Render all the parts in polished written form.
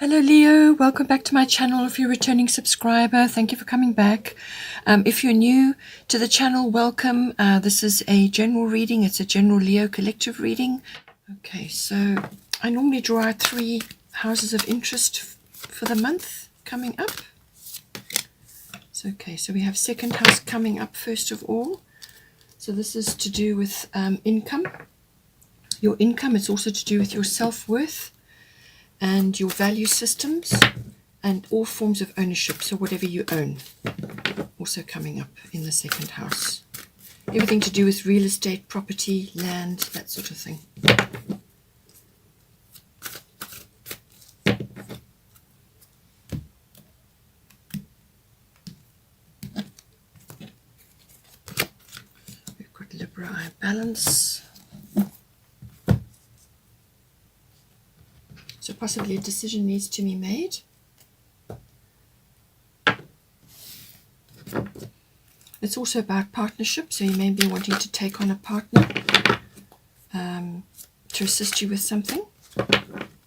Hello Leo, welcome back to my channel. If you're a returning subscriber, thank you for coming back. If you're new to the channel, welcome. This is a general reading. It's a general Leo collective reading. Okay, so I normally draw out 3 houses of interest for the month coming up. So, okay, so we have second house coming up first of all. So this is to do with income. Your income is also to do with your self-worth and your value systems and all forms of ownership, so whatever you own, also coming up in the second house. Everything to do with real estate, property, land, that sort of thing. We've got Libra balance. So possibly a decision needs to be made. It's also about partnership, so you may be wanting to take on a partner to assist you with something.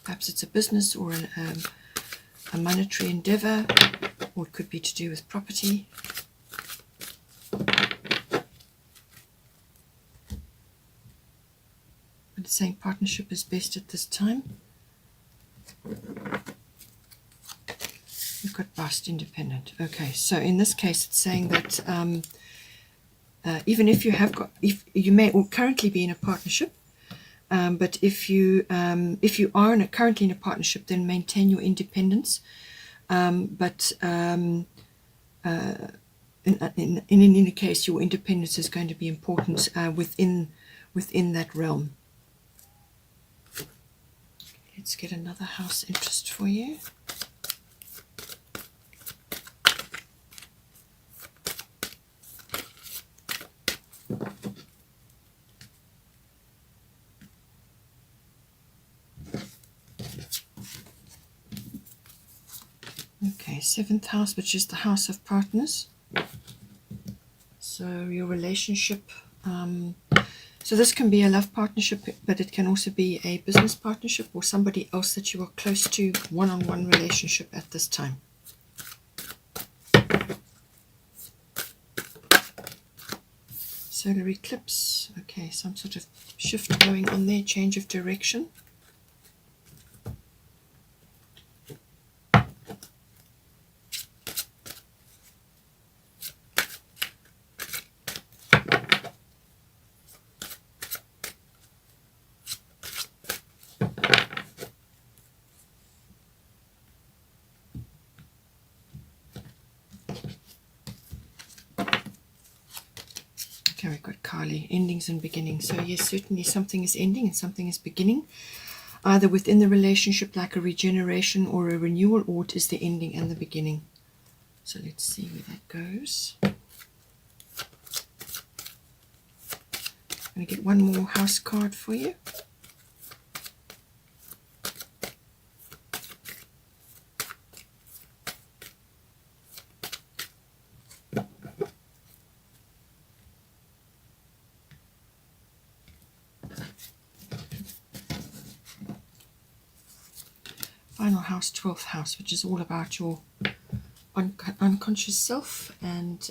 Perhaps it's a business or a monetary endeavor, or it could be to do with property. But it's saying partnership is best at this time. We've got past independent. Okay, so in this case it's saying that even if you have got, if you may currently be in a partnership, but if you are currently in a partnership, then maintain your independence. But in any case, your independence is going to be important within that realm. Let's get another house interest for you. Okay, 7th house, which is the house of partners. So your relationship, so this can be a love partnership, but it can also be a business partnership or somebody else that you are close to, one-on-one relationship at this time. Solar eclipse, okay, some sort of shift going on there, change of direction. Okay, we've got Kali, endings and beginnings. So yes, certainly something is ending and something is beginning, either within the relationship like a regeneration or a renewal, or it is the ending and the beginning. So let's see where that goes. I'm going to get one more house card for you. Final house, 12th house, which is all about your unconscious self and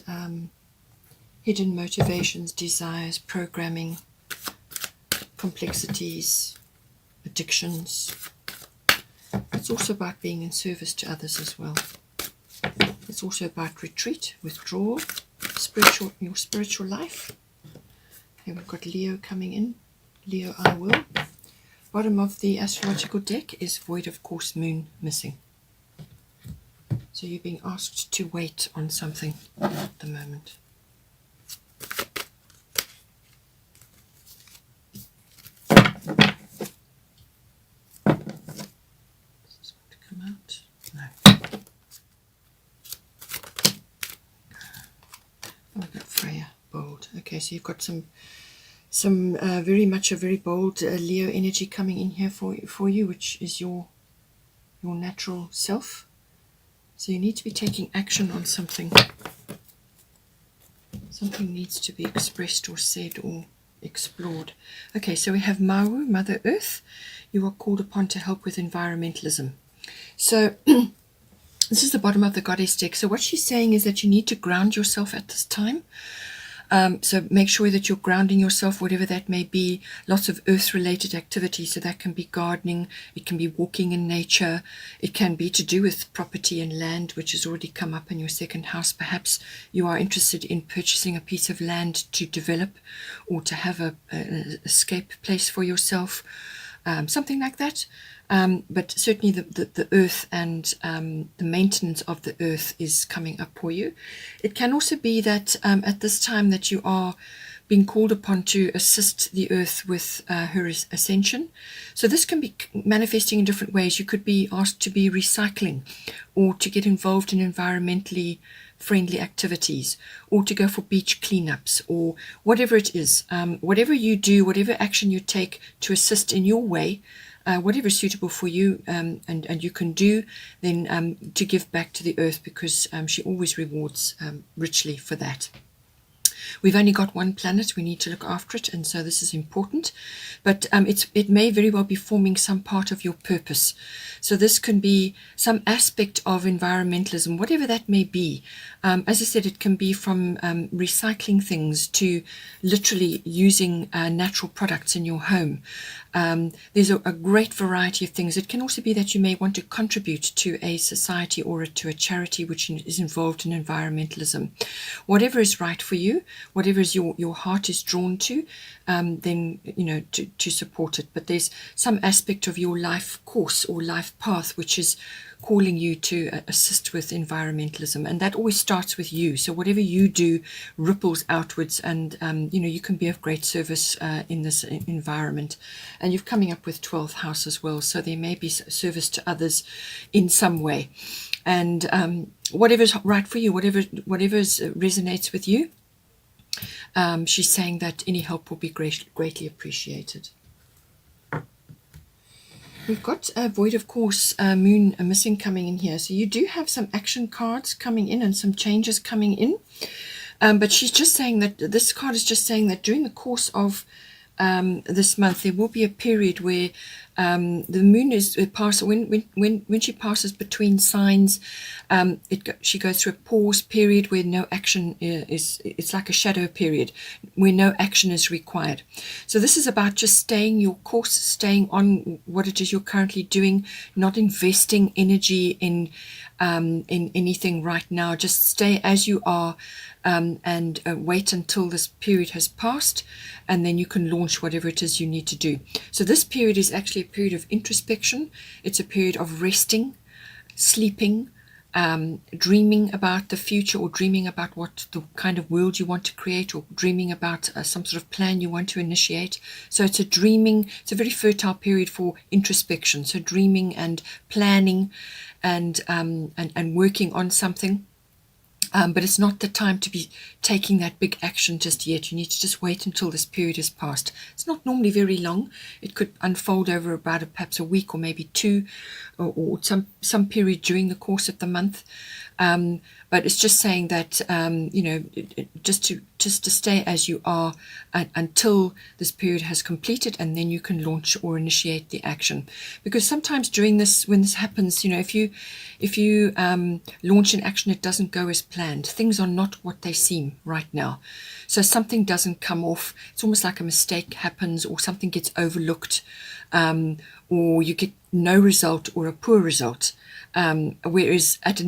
hidden motivations, desires, programming, complexities, addictions. It's also about being in service to others as well. It's also about retreat, withdrawal, your spiritual life. Here we've got Leo coming in. Leo, I will. Bottom of the astrological deck is void of course, moon missing. So you're being asked to wait on something at the moment. This is going to come out. No. Oh, I've got Freya, bold. Okay, so you've got some very much a very bold Leo energy coming in here for you, which is your natural self. So you need to be taking action on something. Something needs to be expressed or said or explored. Okay, so we have Maui, Mother Earth. You are called upon to help with environmentalism. So this is the bottom of the goddess deck. So what she's saying is that you need to ground yourself at this time. So make sure that you're grounding yourself, whatever that may be. Lots of earth-related activities. So that can be gardening. It can be walking in nature. It can be to do with property and land, which has already come up in your second house. Perhaps you are interested in purchasing a piece of land to develop or to have an escape place for yourself. Something like that. But certainly the earth and the maintenance of the earth is coming up for you. It can also be that at this time that you are being called upon to assist the earth with her ascension. So this can be manifesting in different ways. You could be asked to be recycling, or to get involved in environmentally friendly activities, or to go for beach cleanups, or whatever it is. Whatever you do, whatever action you take to assist in your way, whatever is suitable for you, and you can do, then to give back to the earth, because she always rewards richly for that. We've only got one planet, we need to look after it, and so this is important. But it may very well be forming some part of your purpose. So this can be some aspect of environmentalism, whatever that may be. As I said, it can be from recycling things to literally using natural products in your home. There's a great variety of things. It can also be that you may want to contribute to a society or to a charity which is involved in environmentalism. Whatever is right for you, whatever is your heart is drawn to, then to support it. But there's some aspect of your life course or life path which is calling you to assist with environmentalism, and that always starts with you. So whatever you do ripples outwards, and you can be of great service in this environment. And you're coming up with 12th house as well, so there may be service to others in some way. And whatever's right for you, whatever resonates with you, she's saying that any help will be greatly appreciated. We've got a void of course, moon missing coming in here. So you do have some action cards coming in and some changes coming in. But she's just saying that this card is just saying that during the course of this month, there will be a period where the moon is when she passes between signs, she goes through a pause period where no action it's like a shadow period where no action is required. So this is about just staying your course, staying on what it is you're currently doing, not investing energy in anything right now. Just stay as you are, and wait until this period has passed, and then you can launch whatever it is you need to do. So this period is actually a period of introspection. It's a period of resting, sleeping, dreaming about the future, or dreaming about what the kind of world you want to create, or dreaming about some sort of plan you want to initiate. So it's a very fertile period for introspection. So dreaming and planning and working on something. But it's not the time to be taking that big action just yet. You need to just wait until this period has passed. It's not normally very long. It could unfold over about perhaps a week or maybe two, or some period during the course of the month. But it's just saying that just to stay as you are until this period has completed, and then you can launch or initiate the action. Because sometimes during this, when this happens, if you launch an action, it doesn't go as planned. Things are not what they seem right now. So something doesn't come off. It's almost like a mistake happens, or something gets overlooked, or you get no result or a poor result. Whereas at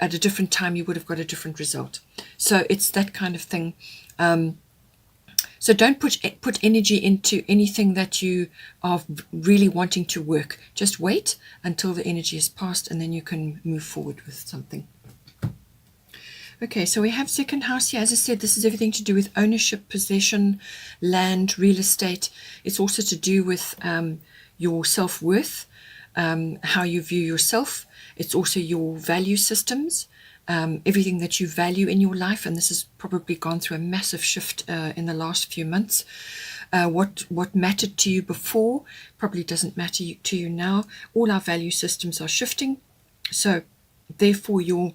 a different time you would have got a different result. So it's that kind of thing. So don't put energy into anything that you are really wanting to work. Just wait until the energy is passed, and then you can move forward with something. Okay, so we have second house here. As I said, this is everything to do with ownership, possession, land, real estate. It's also to do with your self-worth, how you view yourself. It's also your value systems, everything that you value in your life. And this has probably gone through a massive shift in the last few months. What mattered to you before probably doesn't matter to you now. All our value systems are shifting. So therefore your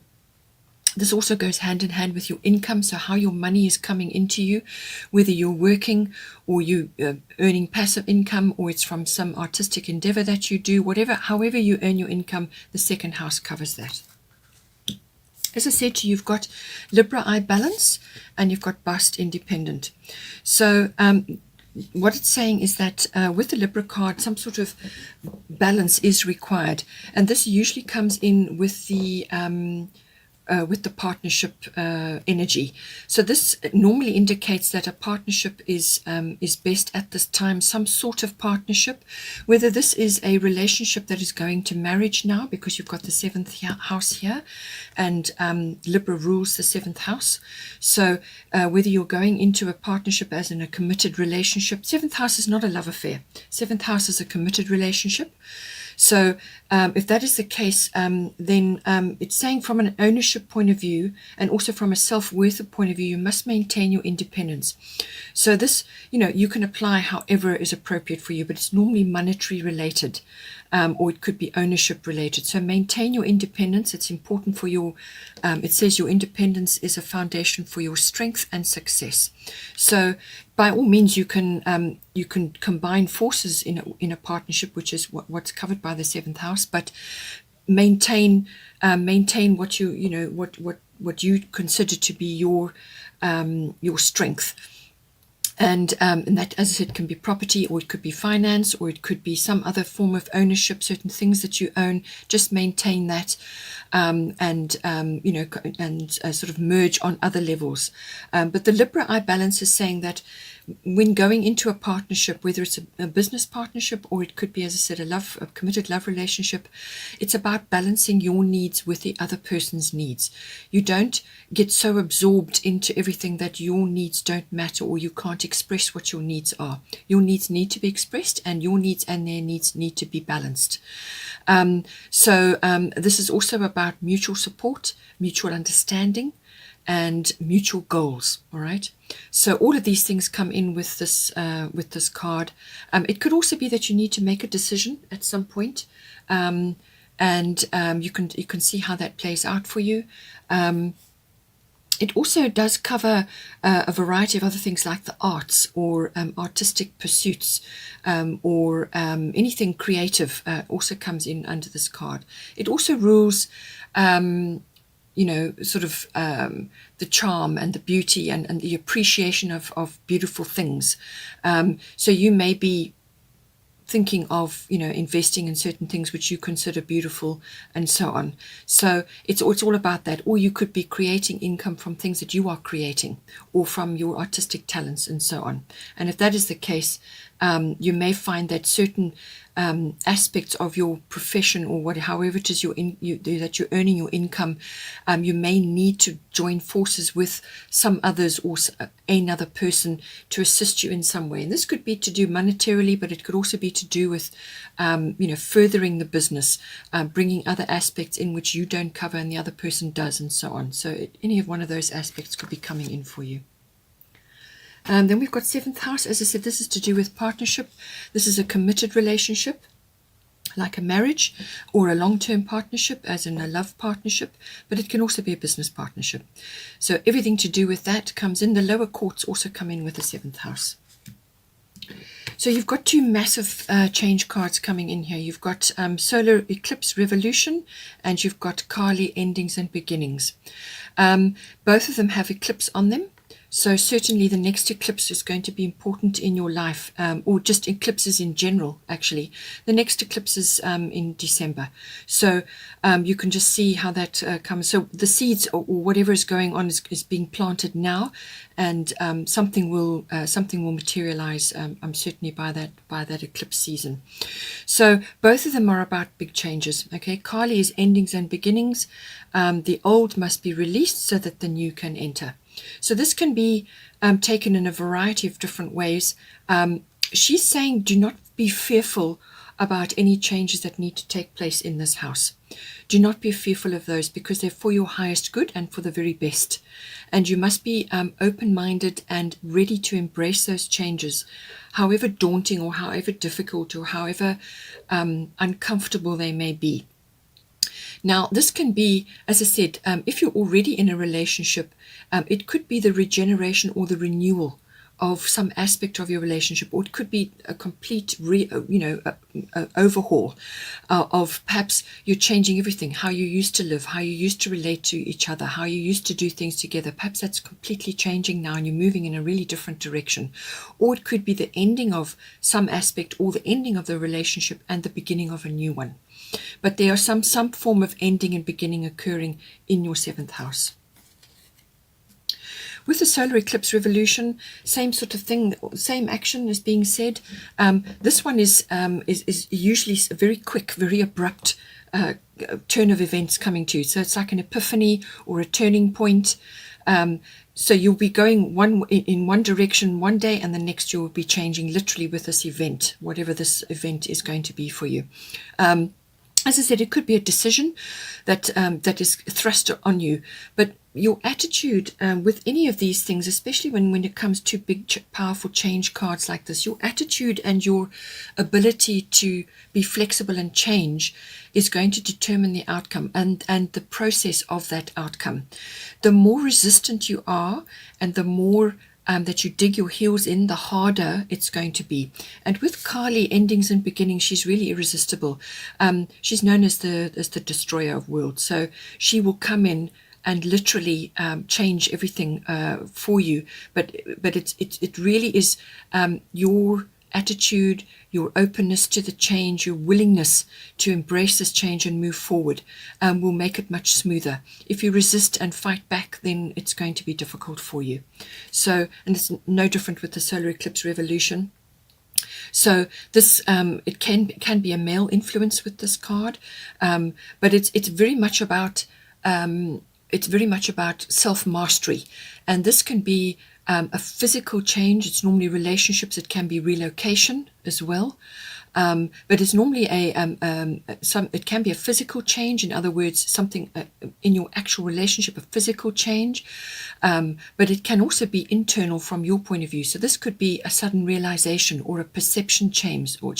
This also goes hand in hand with your income, so how your money is coming into you, whether you're working or you earning passive income, or it's from some artistic endeavor that you do, however you earn your income, the second house covers that. As I said to you, you've got Libra I balance and you've got bust independent. So what it's saying is that with the Libra card, some sort of balance is required, and this usually comes in with the partnership energy. So this normally indicates that a partnership is best at this time, some sort of partnership, whether this is a relationship that is going to marriage now, because you've got the seventh house here, and Libra rules the seventh house. So whether you're going into a partnership as in a committed relationship, seventh house is not a love affair. Seventh house is a committed relationship. So if that is the case, then it's saying from an ownership point of view and also from a self-worth point of view, you must maintain your independence. So this, you can apply however is appropriate for you, but it's normally monetary related, or it could be ownership related. So maintain your independence. It's important for your, it says your independence is a foundation for your strength and success. So by all means, you can combine forces in a partnership, which is what's covered by the seventh house, but maintain what you consider to be your strength. And that, as I said, can be property, or it could be finance, or it could be some other form of ownership, certain things that you own. Just maintain that, and sort of merge on other levels. But the Libra I balance is saying that when going into a partnership, whether it's a business partnership or it could be, as I said, a committed love relationship, it's about balancing your needs with the other person's needs. You don't get so absorbed into everything that your needs don't matter, or you can't express what your needs are. Your needs need to be expressed, and your needs and their needs need to be balanced. So this is also about mutual support, mutual understanding, and mutual goals. All right. So all of these things come in with this card. It could also be that you need to make a decision at some point, and you can see how that plays out for you. It also does cover a variety of other things like the arts, or artistic pursuits, or anything creative also comes in under this card. It also rules sort of the charm and the beauty and the appreciation of beautiful things. So you may be thinking of, investing in certain things which you consider beautiful and so on. So it's all about that. Or you could be creating income from things that you are creating, or from your artistic talents and so on. And if that is the case, you may find that certain aspects of your profession, or however it is that you're earning your income, you may need to join forces with some others or another person to assist you in some way. And this could be to do monetarily, but it could also be to do with furthering the business, bringing other aspects in which you don't cover and the other person does, and so on. So any of one of those aspects could be coming in for you. Then we've got seventh house. As I said, this is to do with partnership. This is a committed relationship, like a marriage or a long-term partnership, as in a love partnership, but it can also be a business partnership. So everything to do with that comes in. The lower courts also come in with the seventh house. So you've got two massive change cards coming in here. You've got solar eclipse revolution, and you've got Kali endings and beginnings. Both of them have eclipse on them. So certainly the next eclipse is going to be important in your life, or just eclipses in general, actually. The next eclipse is in December. So you can just see how that comes. So the seeds, or whatever is going on, is being planted now, and something will materialize, certainly by that eclipse season. So both of them are about big changes. Okay, Kali is endings and beginnings. The old must be released so that the new can enter. So this can be taken in a variety of different ways. She's saying, do not be fearful about any changes that need to take place in this house. Do not be fearful of those, because they're for your highest good and for the very best. And you must be open-minded and ready to embrace those changes, however daunting or however difficult or however uncomfortable they may be. Now, this can be, as I said, if you're already in a relationship, it could be the regeneration or the renewal of some aspect of your relationship, or it could be a complete overhaul of perhaps you're changing everything, how you used to live, how you used to relate to each other, how you used to do things together. Perhaps that's completely changing now and you're moving in a really different direction. Or it could be the ending of some aspect or the ending of the relationship and the beginning of a new one. But there are some form of ending and beginning occurring in your 7th house. With the solar eclipse revolution, same sort of thing, same action is being said. This one is usually a very quick, very abrupt turn of events coming to you. So it's like an epiphany or a turning point. So you'll be going in one direction one day, and the next you will be changing literally with this event, whatever this event is going to be for you. As I said, it could be a decision that is thrust on you, but your attitude with any of these things, especially when it comes to big, powerful change cards like this, your attitude and your ability to be flexible and change is going to determine the outcome and the process of that outcome. The more resistant you are and the more that you dig your heels in, the harder it's going to be. And with Kali, endings and beginnings, she's really irresistible. She's known as the destroyer of worlds. So she will come in and literally change everything for you. But it really is your attitude, your openness to the change, your willingness to embrace this change and move forward will make it much smoother. If you resist and fight back, then it's going to be difficult for you. So, and it's no different with the solar eclipse revolution. So this it can be a male influence with this card, but it's very much about self-mastery, and this can be a physical change. It's normally relationships. It can be relocation as well, but it's normally it can be a physical change. In other words, something in your actual relationship, a physical change, but it can also be internal from your point of view. So this could be a sudden realization or a perception change, or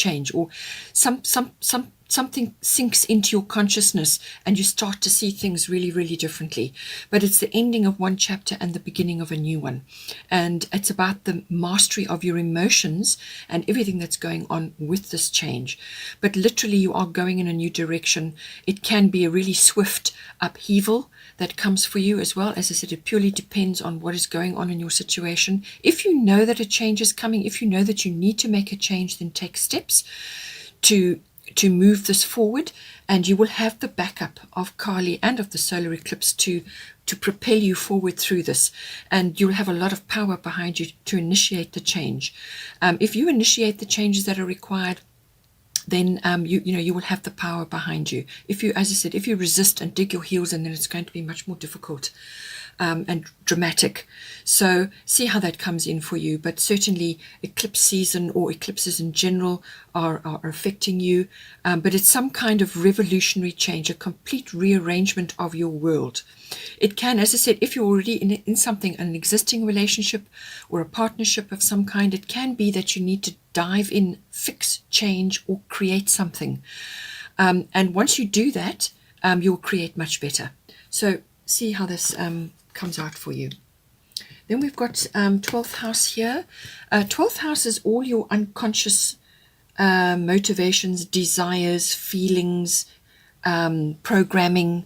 something sinks into your consciousness and you start to see things really, really differently. But it's the ending of one chapter and the beginning of a new one. And it's about the mastery of your emotions and everything that's going on with this change. But literally you are going in a new direction. It can be a really swift upheaval that comes for you as well. As I said, it purely depends on what is going on in your situation. If you know that a change is coming, if you know that you need to make a change, then take steps to move this forward, and you will have the backup of Kali and of the solar eclipse to propel you forward through this, and you'll have a lot of power behind you to initiate the change. If you initiate the changes that are required, then you will have the power behind you. If you, as I said, if you resist and dig your heels in, then it's going to be much more difficult and dramatic. So see how that comes in for you. But certainly eclipse season or eclipses in general are affecting you. But it's some kind of revolutionary change, a complete rearrangement of your world. It can, as I said, if you're already in something, an existing relationship or a partnership of some kind, it can be that you need to dive in, fix, change, or create something. And once you do that, you'll create much better. So see how this comes out for you. Then we've got 12th house here. 12th house is all your unconscious motivations, desires, feelings, programming,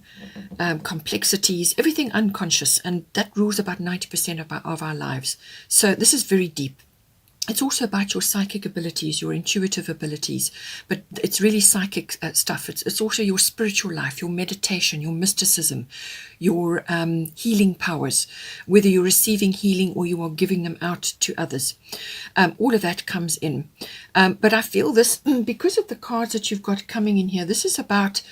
complexities, everything unconscious, and that rules about 90% of our lives. So this is very deep. It's also about your psychic abilities, your intuitive abilities, but it's really psychic stuff. It's also your spiritual life, your meditation, your mysticism, your healing powers, whether you're receiving healing or you are giving them out to others. All of that comes in. But I feel this, because of the cards that you've got coming in here, this is about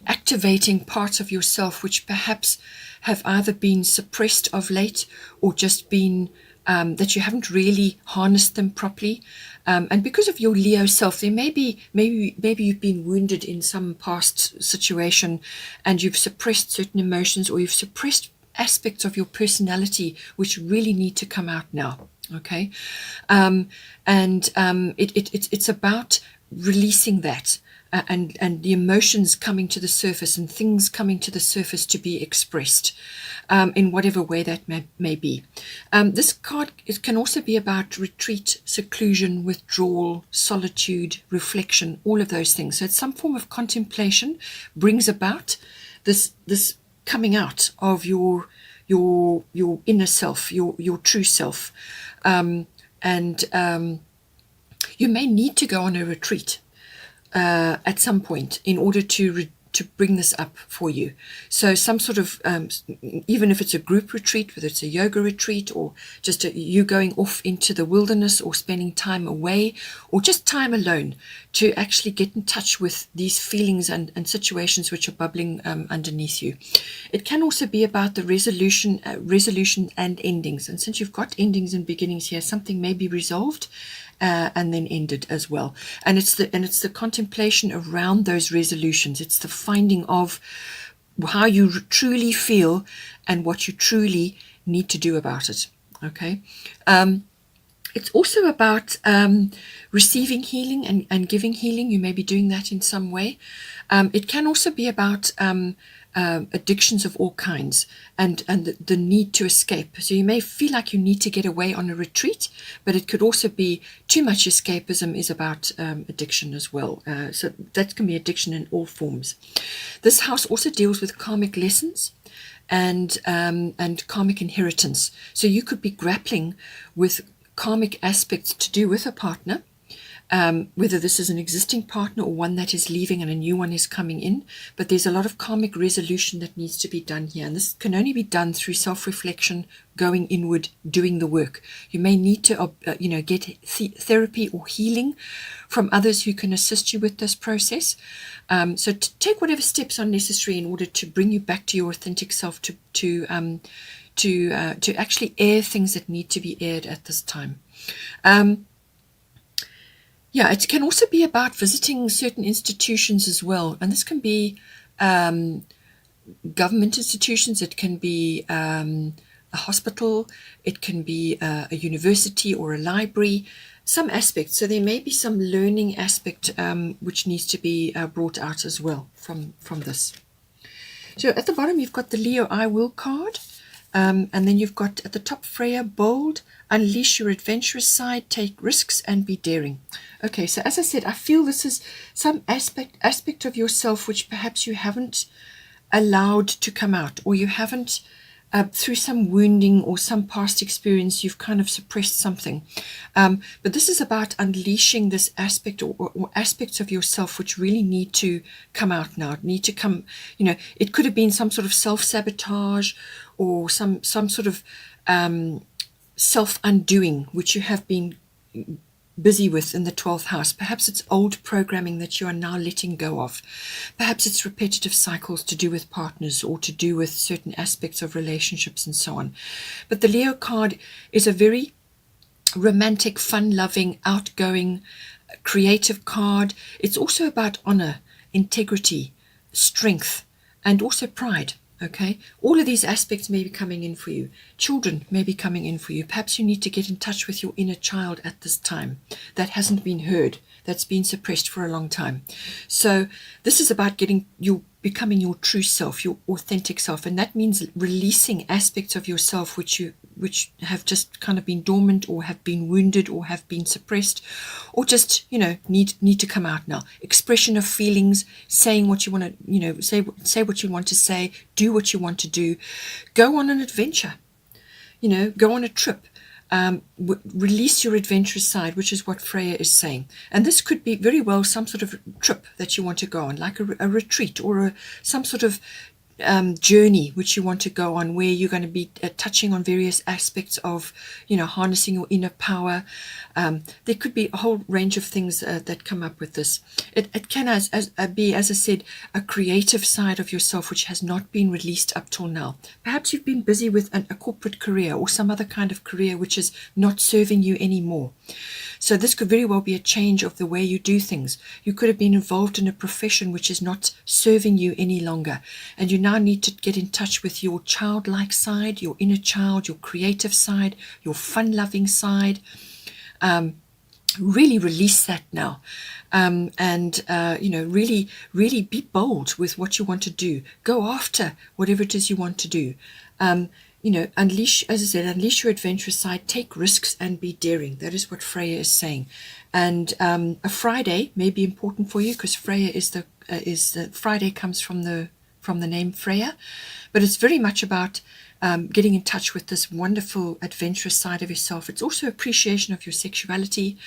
activating parts of yourself which perhaps have either been suppressed of late or just been that you haven't really harnessed them properly. And because of your Leo self, there maybe you've been wounded in some past situation and you've suppressed certain emotions, or you've suppressed aspects of your personality which really need to come out now. Okay, it's about releasing that. and the emotions coming to the surface and things coming to the surface to be expressed in whatever way that may be. This card, it can also be about retreat, seclusion, withdrawal, solitude, reflection, all of those things. So it's some form of contemplation brings about this coming out of your inner self, your true self. And you may need to go on a retreat at some point in order to bring this up for you. So some sort of, even if it's a group retreat, whether it's a yoga retreat or just you going off into the wilderness or spending time away or just time alone to actually get in touch with these feelings and situations which are bubbling underneath you. It can also be about the resolution and endings. And since you've got endings and beginnings here, something may be resolved and then ended as well. And it's the contemplation around those resolutions. It's the finding of how you truly feel and what you truly need to do about it. Okay. It's also about receiving healing and giving healing. You may be doing that in some way. It can also be about addictions of all kinds and the need to escape. So you may feel like you need to get away on a retreat, but it could also be too much escapism is about addiction as well. So that can be addiction in all forms. This house also deals with karmic lessons and karmic inheritance. So you could be grappling with karmic aspects to do with a partner, whether this is an existing partner or one that is leaving and a new one is coming in. But there's a lot of karmic resolution that needs to be done here. And this can only be done through self-reflection, going inward, doing the work. You may need to, get therapy or healing from others who can assist you with this process. So take whatever steps are necessary in order to bring you back to your authentic self, to actually air things that need to be aired at this time. It can also be about visiting certain institutions as well. And this can be government institutions. It can be a hospital. It can be a university or a library, some aspects. So there may be some learning aspect which needs to be brought out as well from this. So at the bottom, you've got the Leo I Will card. And then you've got at the top, Freya, bold, unleash your adventurous side, take risks and be daring. Okay, so as I said, I feel this is some aspect of yourself which perhaps you haven't allowed to come out, or you haven't, through some wounding or some past experience, you've kind of suppressed something. But this is about unleashing this aspect or aspects of yourself which really need to come out now, need to come, it could have been some sort of self-sabotage or some sort of self-undoing which you have been busy with in the 12th house. Perhaps it's old programming that you are now letting go of. Perhaps it's repetitive cycles to do with partners or to do with certain aspects of relationships and so on. But the Leo card is a very romantic, fun-loving, outgoing, creative card. It's also about honor, integrity, strength, and also pride. Okay, all of these aspects may be coming in for you. Children may be coming in for you. Perhaps you need to get in touch with your inner child at this time that hasn't been heard, that's been suppressed for a long time. So this is about becoming your true self, your authentic self, and that means releasing aspects of yourself which have just kind of been dormant or have been wounded or have been suppressed or just need to come out now. Expression of feelings, saying what you want to say what you want to say, do what you want to do, go on an adventure, go on a trip. Release your adventurous side, which is what Freya is saying. And this could be very well some sort of trip that you want to go on, like a retreat or some sort of journey which you want to go on, where you're going to be touching on various aspects of harnessing your inner power. There could be a whole range of things that come up with this. It can be, as I said, a creative side of yourself which has not been released up till now. Perhaps you've been busy with a corporate career or some other kind of career which is not serving you anymore. So this could very well be a change of the way you do things. You could have been involved in a profession which is not serving you any longer, and you now need to get in touch with your childlike side, your inner child, your creative side, your fun-loving side. really release that now, and really, really be bold with what you want to do. Go after whatever it is you want to do. Unleash, as I said, unleash your adventurous side. Take risks and be daring. That is what Freya is saying. And a Friday may be important for you, because Freya is the Friday comes from the name Freya, but it's very much about getting in touch with this wonderful adventurous side of yourself. It's also appreciation of your sexuality.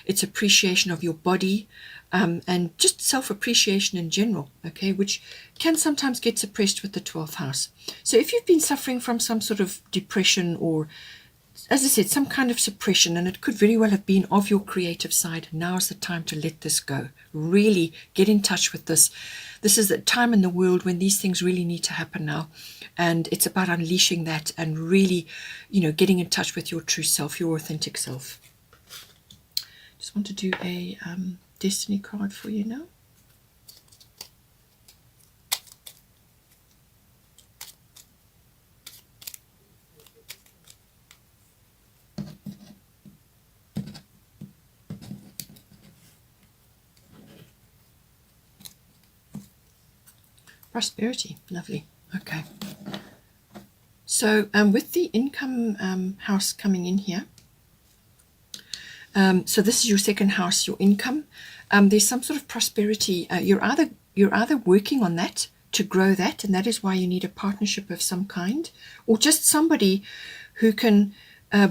It's appreciation of your body, and just self-appreciation in general, okay, which can sometimes get suppressed with the 12th house. So if you've been suffering from some sort of depression, or, as I said, some kind of suppression, and it could very well have been of your creative side, now's the time to let this go. Really get in touch with this. This is the time in the world when these things really need to happen now. And it's about unleashing that and really, getting in touch with your true self, your authentic self. Just want to do a destiny card for you now. Prosperity, lovely. Okay. So with the income house coming in here, so this is your second house, your income. There's some sort of prosperity. You're either working on that to grow that, and that is why you need a partnership of some kind, or just somebody who can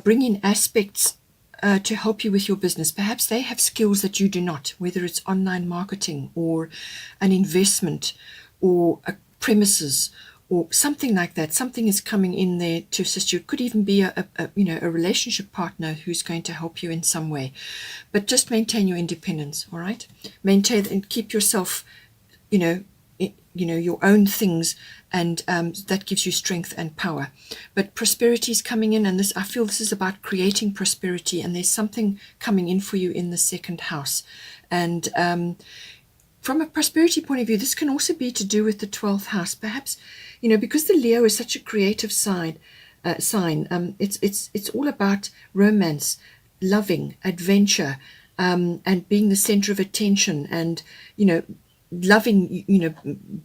bring in aspects to help you with your business. Perhaps they have skills that you do not, whether it's online marketing or an investment or a premises or something like that. Something is coming in there to assist you. It could even be a relationship partner who's going to help you in some way. But just maintain your independence, all right? Maintain and keep yourself, your own things, and that gives you strength and power. But prosperity is coming in, and I feel this is about creating prosperity, and there's something coming in for you in the second house. And from a prosperity point of view, this can also be to do with the 12th house. Perhaps, because the Leo is such a creative sign, it's all about romance, loving, adventure, and being the center of attention, and loving,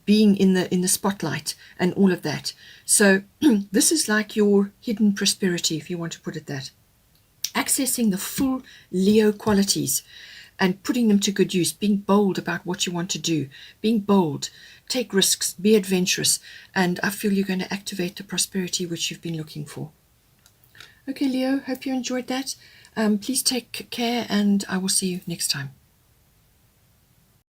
being in the spotlight and all of that. So this is like your hidden prosperity, if you want to put it that. Accessing the full Leo qualities and putting them to good use, being bold about what you want to do, being bold, take risks, be adventurous, and I feel you're going to activate the prosperity which you've been looking for. Okay, Leo, hope you enjoyed that. Please take care, and I will see you next time.